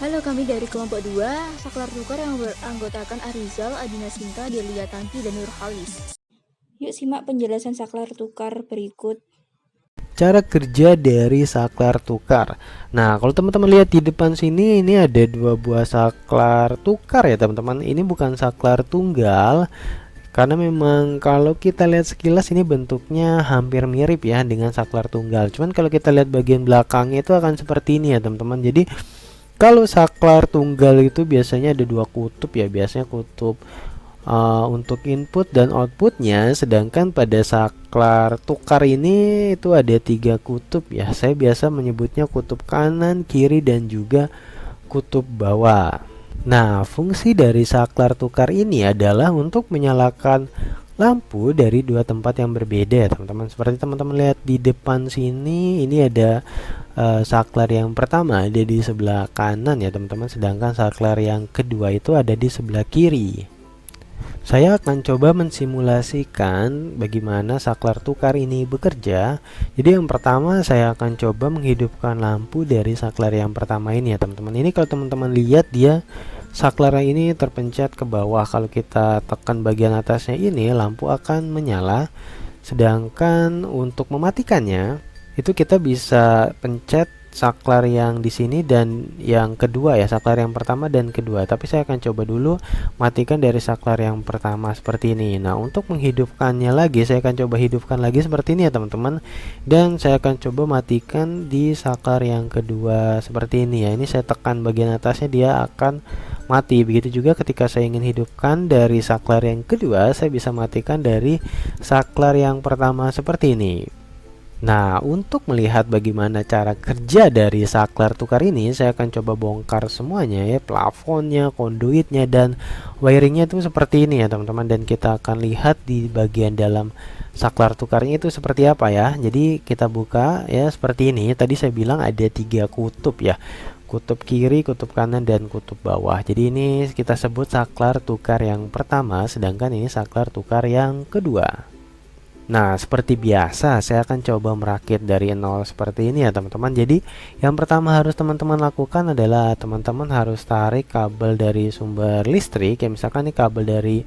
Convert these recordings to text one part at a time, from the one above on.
Halo, kami dari kelompok 2, saklar tukar yang beranggotakan Arizal, Adina Sinta, Delia Tanti, dan Nurhalis. Yuk simak penjelasan saklar tukar berikut. Cara kerja dari saklar tukar. Nah, kalau teman-teman lihat di depan sini, ini ada dua buah saklar tukar ya teman-teman. Ini bukan saklar tunggal, karena memang kalau kita lihat sekilas ini bentuknya hampir mirip ya dengan saklar tunggal. Cuman kalau kita lihat bagian belakangnya itu akan seperti ini ya teman-teman. Jadi kalau saklar tunggal itu biasanya ada dua kutub ya, biasanya kutub untuk input dan outputnya, sedangkan pada saklar tukar ini itu ada tiga kutub ya. Saya biasa menyebutnya kutub kanan, kiri, dan juga kutub bawah. Nah, fungsi dari saklar tukar ini adalah untuk menyalakan lampu dari dua tempat yang berbeda ya teman-teman. Seperti teman-teman lihat di depan sini, ini ada saklar yang pertama ada di sebelah kanan ya teman-teman, sedangkan saklar yang kedua itu ada di sebelah kiri. Saya akan coba mensimulasikan bagaimana saklar tukar ini bekerja. Jadi yang pertama saya akan coba menghidupkan lampu dari saklar yang pertama ini ya teman-teman. Ini kalau teman-teman lihat dia saklar ini terpencet ke bawah. Kalau kita tekan bagian atasnya ini, lampu akan menyala. Sedangkan untuk mematikannya itu kita bisa pencet saklar yang di sini dan yang kedua ya, saklar yang pertama dan kedua. Tapi saya akan coba dulu matikan dari saklar yang pertama seperti ini. Nah, untuk menghidupkannya lagi, saya akan coba hidupkan lagi seperti ini ya teman-teman. Dan saya akan coba matikan di saklar yang kedua seperti ini ya. Ini saya tekan bagian atasnya, dia akan mati. Begitu juga ketika saya ingin hidupkan dari saklar yang kedua, saya bisa matikan dari saklar yang pertama seperti ini. Nah, untuk melihat bagaimana cara kerja dari saklar tukar ini, saya akan coba bongkar semuanya ya, plafonnya, konduitnya, dan wiringnya itu seperti ini ya teman-teman. Dan kita akan lihat di bagian dalam saklar tukarnya itu seperti apa ya. Jadi kita buka ya seperti ini. Tadi saya bilang ada tiga kutub ya, kutub kiri, kutub kanan, dan kutub bawah. Jadi ini kita sebut saklar tukar yang pertama, sedangkan ini saklar tukar yang kedua. Nah, seperti biasa saya akan coba merakit dari nol seperti ini ya teman-teman. Jadi yang pertama harus teman-teman lakukan adalah teman-teman harus tarik kabel dari sumber listrik ya, misalkan ini kabel dari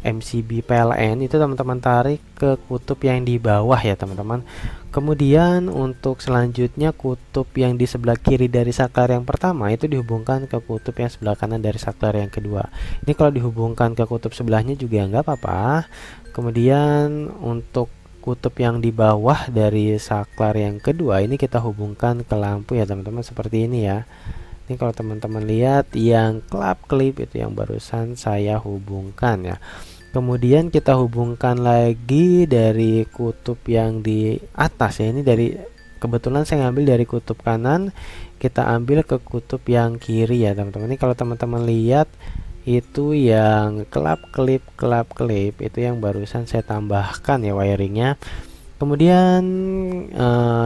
MCB PLN, itu teman-teman tarik ke kutub yang di bawah ya teman-teman. Kemudian untuk selanjutnya kutub yang di sebelah kiri dari saklar yang pertama itu dihubungkan ke kutub yang sebelah kanan dari saklar yang kedua. Ini kalau dihubungkan ke kutub sebelahnya juga nggak apa-apa. Kemudian untuk kutub yang di bawah dari saklar yang kedua ini kita hubungkan ke lampu ya teman-teman, seperti ini ya. Ini kalau teman-teman lihat yang kelap-kelip itu yang barusan saya hubungkan ya. Kemudian kita hubungkan lagi dari kutub yang di atas ya. Ini dari, kebetulan saya ngambil dari kutub kanan, kita ambil ke kutub yang kiri ya teman-teman. Ini kalau teman-teman lihat itu yang kelap-kelip itu yang barusan saya tambahkan ya wiringnya. Kemudian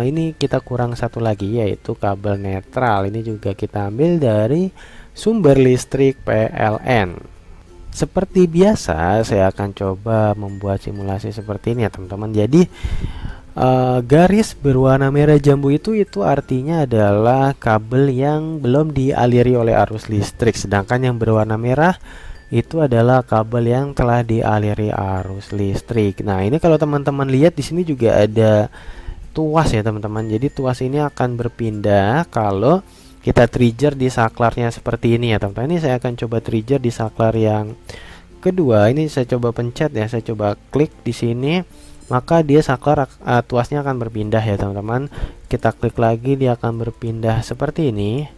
ini kita kurang satu lagi yaitu kabel netral. Ini juga kita ambil dari sumber listrik PLN. Seperti biasa saya akan coba membuat simulasi seperti ini ya teman-teman. Jadi garis berwarna merah jambu itu artinya adalah kabel yang belum dialiri oleh arus listrik, sedangkan yang berwarna merah itu adalah kabel yang telah dialiri arus listrik. Nah, ini kalau teman-teman lihat di sini juga ada tuas ya teman-teman. Jadi tuas ini akan berpindah kalau kita trigger di saklarnya seperti ini ya teman-teman. Ini saya akan coba trigger di saklar yang kedua. Ini saya coba pencet ya, saya coba klik di sini, maka dia saklar tuasnya akan berpindah ya teman-teman. Kita klik lagi, dia akan berpindah seperti ini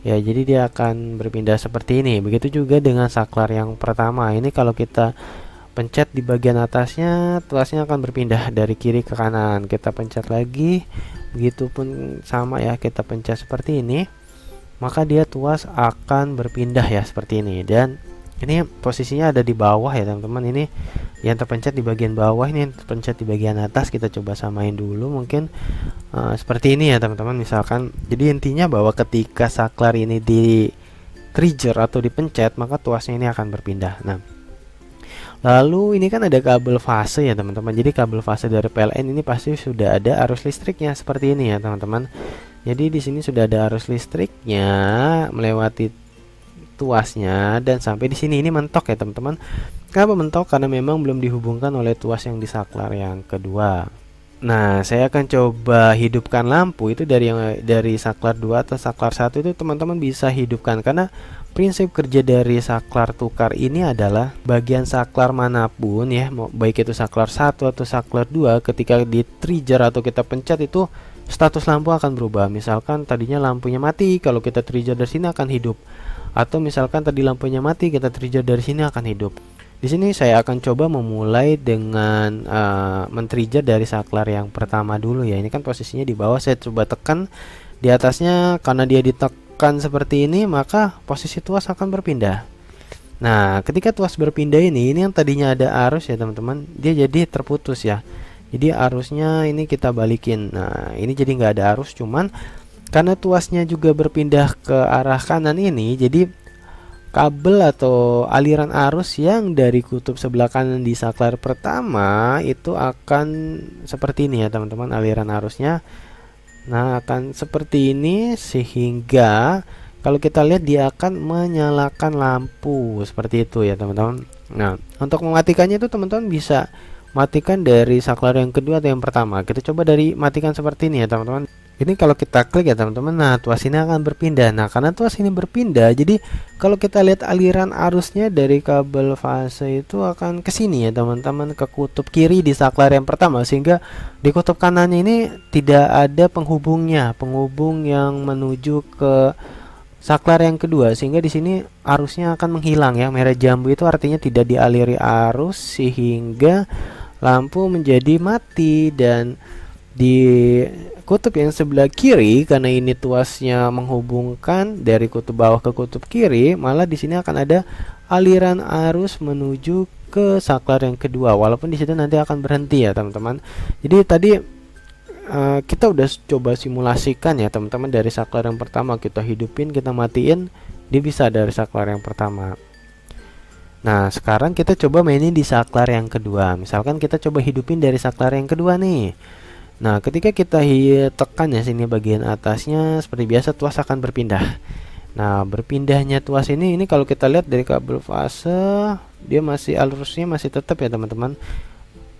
ya. Jadi dia akan berpindah seperti ini. Begitu juga dengan saklar yang pertama. Ini kalau kita pencet di bagian atasnya, tuasnya akan berpindah dari kiri ke kanan. Kita pencet lagi, begitupun sama ya, kita pencet seperti ini, maka dia tuas akan berpindah ya seperti ini. Dan ini posisinya ada di bawah ya teman-teman. Ini yang terpencet di bagian bawah, ini yang terpencet di bagian atas. Kita coba samain dulu mungkin seperti ini ya teman-teman misalkan. Jadi intinya bahwa ketika saklar ini di trigger atau dipencet, maka tuasnya ini akan berpindah. Nah, lalu ini kan ada kabel fase ya teman-teman. Jadi kabel fase dari PLN ini pasti sudah ada arus listriknya seperti ini ya teman-teman. Jadi di sini sudah ada arus listriknya melewati tuasnya dan sampai di sini ini mentok ya teman-teman. Kenapa mentok? Karena memang belum dihubungkan oleh tuas yang di saklar yang kedua. Nah, saya akan coba hidupkan lampu itu dari saklar 2 atau saklar 1 itu teman-teman bisa hidupkan, karena prinsip kerja dari saklar tukar ini adalah bagian saklar manapun ya, baik itu saklar 1 atau saklar 2, ketika di trigger atau kita pencet itu status lampu akan berubah. Misalkan tadinya lampunya mati, kalau kita trigger dari sini akan hidup. Atau misalkan tadi lampunya mati, kita trigger dari sini akan hidup. Di sini saya akan coba memulai dengan men-trigger dari saklar yang pertama dulu ya. Ini kan posisinya di bawah, saya coba tekan di atasnya. Karena dia ditekan seperti ini, maka posisi tuas akan berpindah. Nah, ketika tuas berpindah ini yang tadinya ada arus ya teman-teman, dia jadi terputus ya. Jadi arusnya ini kita balikin. Nah, ini jadi nggak ada arus, cuman karena tuasnya juga berpindah ke arah kanan ini, jadi kabel atau aliran arus yang dari kutub sebelah kanan di saklar pertama itu akan seperti ini ya teman-teman, aliran arusnya. Nah, akan seperti ini sehingga kalau kita lihat dia akan menyalakan lampu seperti itu ya teman-teman. Nah, untuk mematikannya itu teman-teman bisa matikan dari saklar yang kedua atau yang pertama. Kita coba dari matikan seperti ini ya teman-teman. Ini kalau kita klik ya teman-teman, nah tuas ini akan berpindah. Nah, karena tuas ini berpindah, jadi kalau kita lihat aliran arusnya dari kabel fase itu akan ke sini ya teman-teman, ke kutub kiri di saklar yang pertama, sehingga di kutub kanannya ini tidak ada penghubung yang menuju ke saklar yang kedua, sehingga di sini arusnya akan menghilang ya. Merah jambu itu artinya tidak dialiri arus, sehingga lampu menjadi mati. Dan di kutub yang sebelah kiri, karena ini tuasnya menghubungkan dari kutub bawah ke kutub kiri, malah di sini akan ada aliran arus menuju ke saklar yang kedua, walaupun di situ nanti akan berhenti ya teman-teman. Jadi tadi kita udah coba simulasikan ya teman-teman, dari saklar yang pertama kita hidupin, kita matiin, dia bisa dari saklar yang pertama. Nah, sekarang kita coba mainin di saklar yang kedua. Misalkan kita coba hidupin dari saklar yang kedua nih. Nah, ketika kita tekan ya sini bagian atasnya, seperti biasa tuas akan berpindah. Nah, berpindahnya tuas ini kalau kita lihat dari kabel fase, dia masih arusnya masih tetap ya teman-teman.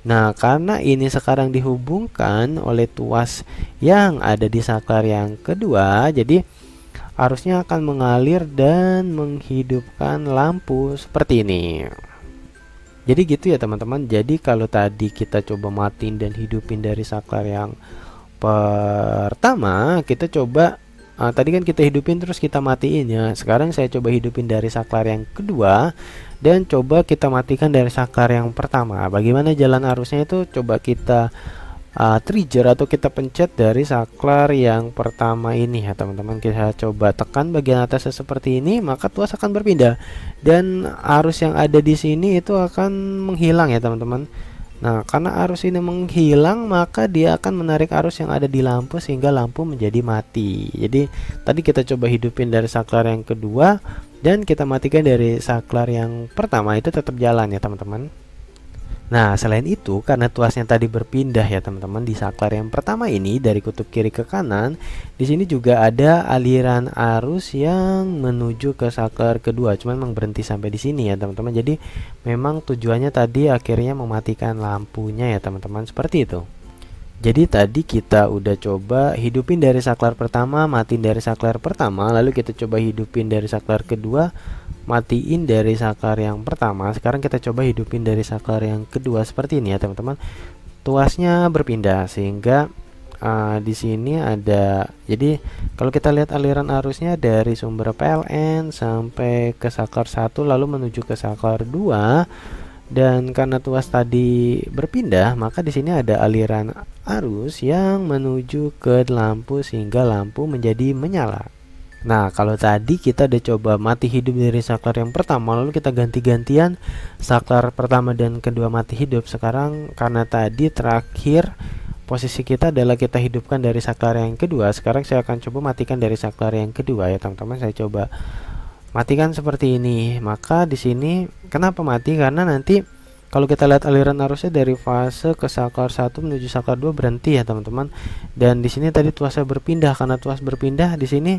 Nah, karena ini sekarang dihubungkan oleh tuas yang ada di saklar yang kedua, jadi arusnya akan mengalir dan menghidupkan lampu seperti ini. Jadi gitu ya teman-teman. Jadi kalau tadi kita coba matiin dan hidupin dari saklar yang pertama, kita coba tadi kan kita hidupin terus kita matiin ya. Sekarang saya coba hidupin dari saklar yang kedua dan coba kita matikan dari saklar yang pertama. Bagaimana jalan arusnya itu coba kita trigger atau kita pencet dari saklar yang pertama ini ya teman-teman. Kita coba tekan bagian atasnya seperti ini, maka tuas akan berpindah dan arus yang ada di sini itu akan menghilang ya teman-teman. Nah, karena arus ini menghilang, maka dia akan menarik arus yang ada di lampu sehingga lampu menjadi mati. Jadi tadi kita coba hidupin dari saklar yang kedua dan kita matikan dari saklar yang pertama, itu tetap jalan ya teman-teman. Nah, selain itu karena tuasnya tadi berpindah ya teman-teman di saklar yang pertama ini dari kutub kiri ke kanan, di sini juga ada aliran arus yang menuju ke saklar kedua, cuman memang berhenti sampai di sini ya teman-teman. Jadi memang tujuannya tadi akhirnya mematikan lampunya ya teman-teman, seperti itu. Jadi tadi kita udah coba hidupin dari saklar pertama, matiin dari saklar pertama, lalu kita coba hidupin dari saklar kedua, matiin dari saklar yang pertama. Sekarang kita coba hidupin dari saklar yang kedua seperti ini ya teman-teman. Tuasnya berpindah sehingga di sini ada, jadi kalau kita lihat aliran arusnya dari sumber PLN sampai ke saklar 1 lalu menuju ke saklar 2, dan karena tuas tadi berpindah maka di sini ada aliran arus yang menuju ke lampu sehingga lampu menjadi menyala. Nah, kalau tadi kita udah coba mati hidup dari saklar yang pertama, lalu kita ganti-gantian saklar pertama dan kedua mati hidup. Sekarang karena tadi terakhir posisi kita adalah kita hidupkan dari saklar yang kedua, sekarang saya akan coba matikan dari saklar yang kedua ya teman-teman. Saya coba matikan seperti ini. Maka di sini kenapa mati? Karena nanti Kalau kita lihat aliran arusnya dari fase ke saklar 1 menuju saklar 2 berhenti ya teman-teman. Dan di sini tadi tuasnya berpindah, karena tuas berpindah di sini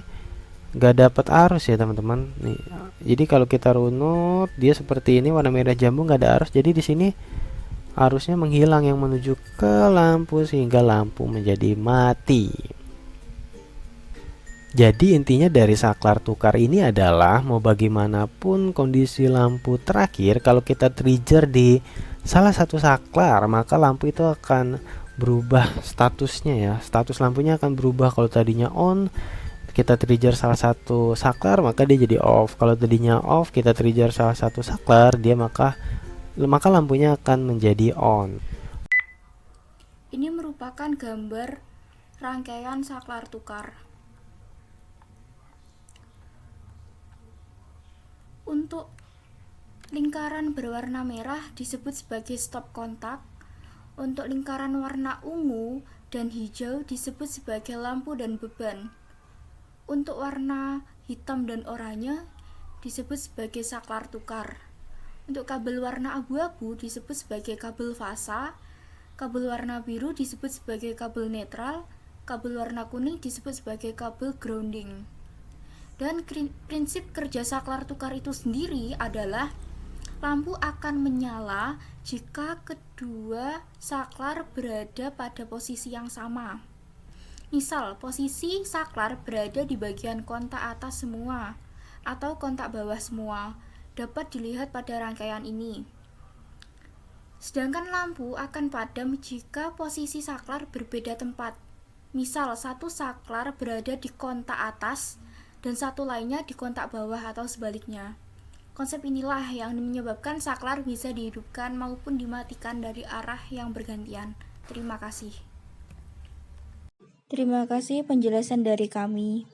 nggak dapat arus ya teman-teman. Nih, jadi kalau kita runut dia seperti ini, warna merah jambu, nggak ada arus. Jadi di sini arusnya menghilang yang menuju ke lampu sehingga lampu menjadi mati. Jadi intinya dari saklar tukar ini adalah mau bagaimanapun kondisi lampu terakhir, kalau kita trigger di salah satu saklar maka lampu itu akan berubah statusnya ya. Status lampunya akan berubah. Kalau tadinya on, kita trigger salah satu saklar maka dia jadi off. Kalau tadinya off, kita trigger salah satu saklar, dia maka lampunya akan menjadi on. Ini merupakan gambar rangkaian saklar tukar. Untuk lingkaran berwarna merah disebut sebagai stop kontak. Untuk lingkaran warna ungu dan hijau disebut sebagai lampu dan beban. Untuk warna hitam dan oranye disebut sebagai saklar tukar. Untuk kabel warna abu-abu disebut sebagai kabel fasa. Kabel warna biru disebut sebagai kabel netral. Kabel warna kuning disebut sebagai kabel grounding. Dan prinsip kerja saklar tukar itu sendiri adalah lampu akan menyala jika kedua saklar berada pada posisi yang sama. Misal, posisi saklar berada di bagian kontak atas semua atau kontak bawah semua, dapat dilihat pada rangkaian ini. Sedangkan lampu akan padam jika posisi saklar berbeda tempat. Misal, satu saklar berada di kontak atas dan satu lainnya di kontak bawah atau sebaliknya. Konsep inilah yang menyebabkan saklar bisa dihidupkan maupun dimatikan dari arah yang bergantian. Terima kasih. Terima kasih penjelasan dari kami.